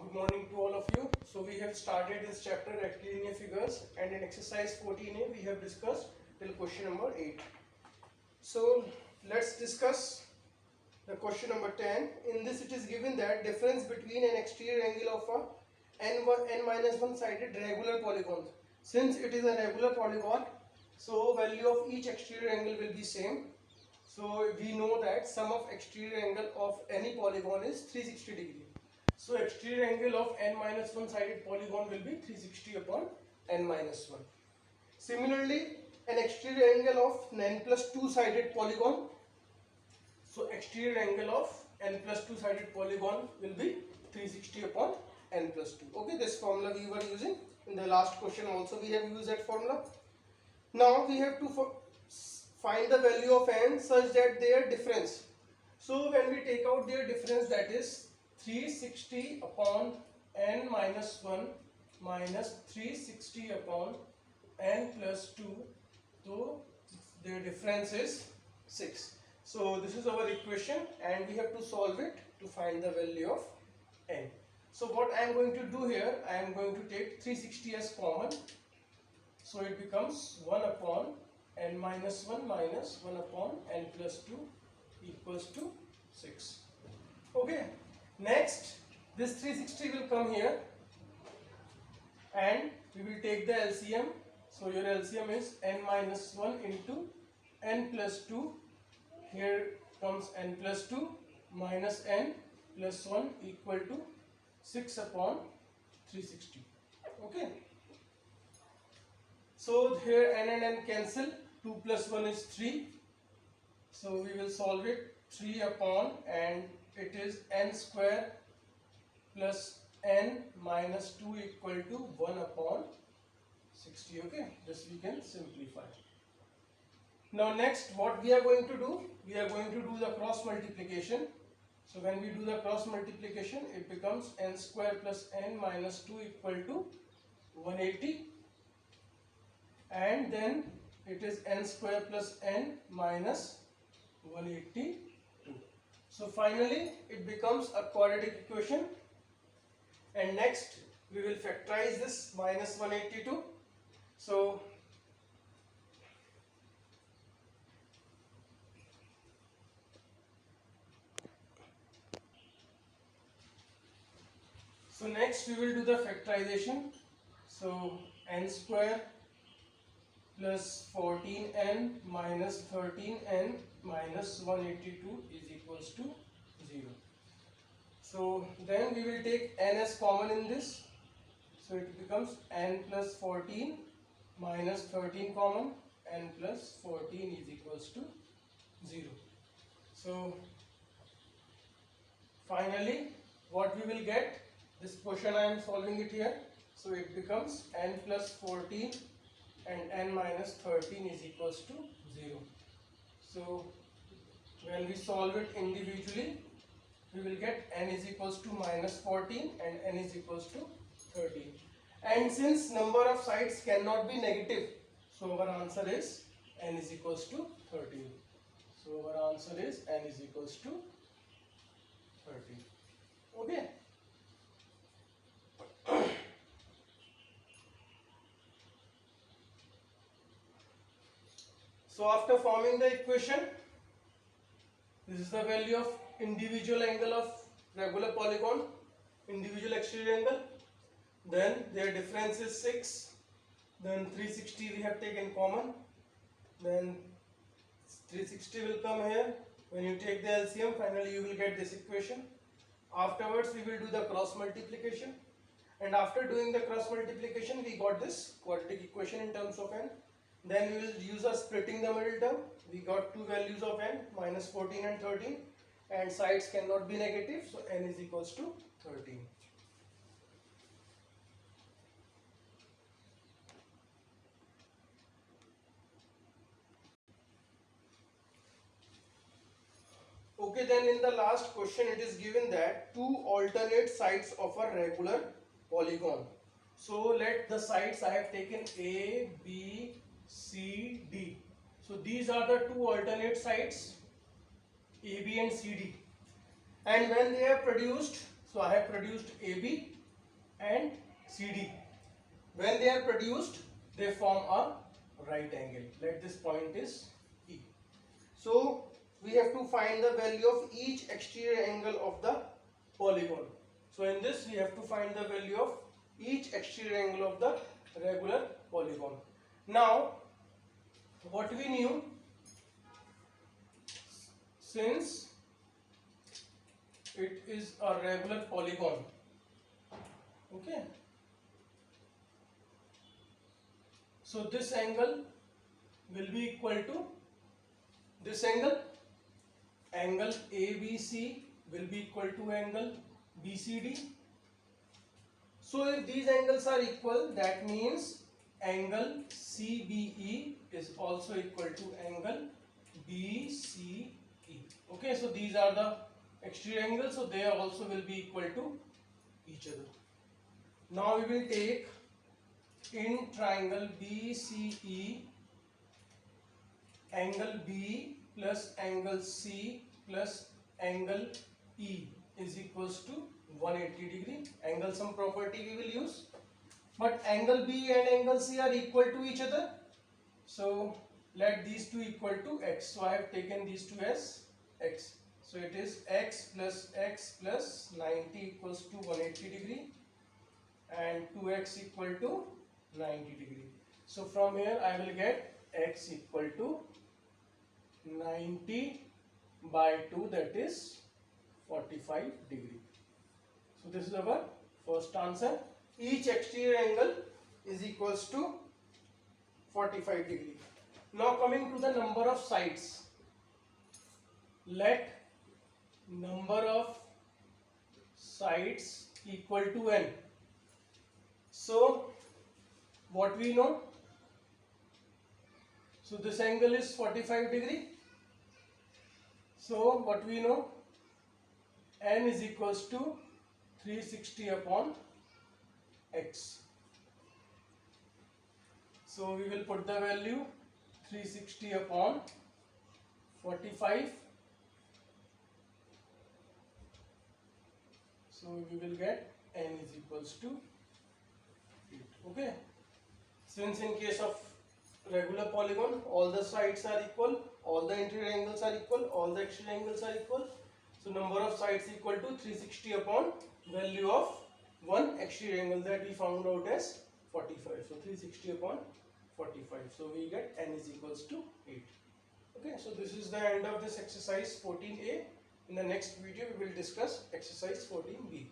Good morning to all of you. So we have started this chapter rectilinear figures, and in exercise 14a we have discussed till question number 8. So let's discuss the question number 10. In this it is given that difference between an exterior angle of a n-1 sided regular polygon. Since it is a regular polygon, so value of each exterior angle will be same. So we know that sum of exterior angle of any polygon is 360 degree. So exterior angle of n-1 sided polygon will be 360 upon n-1. Similarly, an exterior angle of n plus 2 sided polygon. So exterior angle of n plus 2 sided polygon will be 360 upon n plus 2. Okay, this formula we were using in the last question also we have used that formula. Now we have to find the value of n such that their difference. So when we take out their difference, that is 360 upon n minus 1 minus 360 upon n plus 2, so their difference is 6. So this is our equation and we have to solve it to find the value of n. So what I am going to do here, I am going to take 360 as common. So it becomes 1 upon n minus 1 minus 1 upon n plus 2 equals to 6. Okay. Next, this 360 will come here and we will take the LCM. So your LCM is n minus 1 into n plus 2. Here comes n plus 2 minus n plus 1 equal to 6 upon 360. Okay. So here n and n cancel. 2 plus 1 is 3. So we will solve it. 3 upon, and it is n square plus n minus 2 equal to 1 upon 60. Okay, this we can simplify. Now next what we are going to do, we are going to do the cross multiplication. So when we do the cross multiplication, it becomes n square plus n minus 2 equal to 180, and then it is n square plus n minus 182. So finally it becomes a quadratic equation, and next we will factorize this minus 182. So next we will do the factorization. So n square plus 14n minus 13n minus 182 is equals to 0. So then we will take n as common in this. So it becomes n plus 14 minus 13 common, n plus 14 is equals to 0. So finally what we will get, this question I am solving it here. So it becomes n plus 14 and n minus 13 is equals to 0. So when we solve it individually, we will get n is equals to minus 14 and n is equals to 13. And since number of sides cannot be negative, so our answer is n is equals to 13. So our answer is n is equals to 13. Okay. So after forming the equation, this is the value of individual angle of regular polygon, individual exterior angle. Then their difference is 6. Then 360 we have taken common. Then 360 will come here. When you take the LCM, finally you will get this equation. Afterwards we will do the cross multiplication. And after doing the cross multiplication, we got this quadratic equation in terms of n. Then we will use a splitting the middle term. We got two values of n, minus 14 and 13, and sides cannot be negative, so n is equals to 13. Okay, then in the last question it is given that two alternate sides of a regular polygon. So let the sides I have taken A, B, C, D. So these are the two alternate sides, A, B and C, D. And when they are produced, So I have produced AB and CD. When they are produced, they form a right angle. Let this point is E. So we have to find the value of each exterior angle of the polygon. So in this we have to find the value of each exterior angle of the regular polygon. Now what we knew, since it is a regular polygon, okay, so this angle will be equal to this angle. Angle ABC will be equal to angle BCD. So if these angles are equal, that means angle CBE is also equal to angle BCE. Okay, so these are the exterior angles, so they also will be equal to each other. Now we will take in triangle BCE, angle B plus angle C plus angle E is equals to 180 degree. Angle sum property we will use, but angle B and angle C are equal to each other, so let these two equal to x. So I have taken these two as x. So it is x plus 90 equals to 180 degree and 2x equal to 90 degree. So from here I will get x equal to 90 by 2, that is 45 degree. So this is our first answer. Each exterior angle is equals to 45 degree. Now coming to the number of sides. Let number of sides equal to n. So what we know? So this angle is 45 degree. So what we know? N is equals to 360 upon x. So we will put the value 360 upon 45. So we will get n is equals to 8. Okay. Since in case of regular polygon, all the sides are equal, all the interior angles are equal, all the exterior angles are equal. So number of sides equal to 360 upon value of one exterior angle that we found out as 45. So 360 upon 45. So we get n is equals to 8. Okay, so this is the end of this exercise 14a. In the next video we will discuss exercise 14b.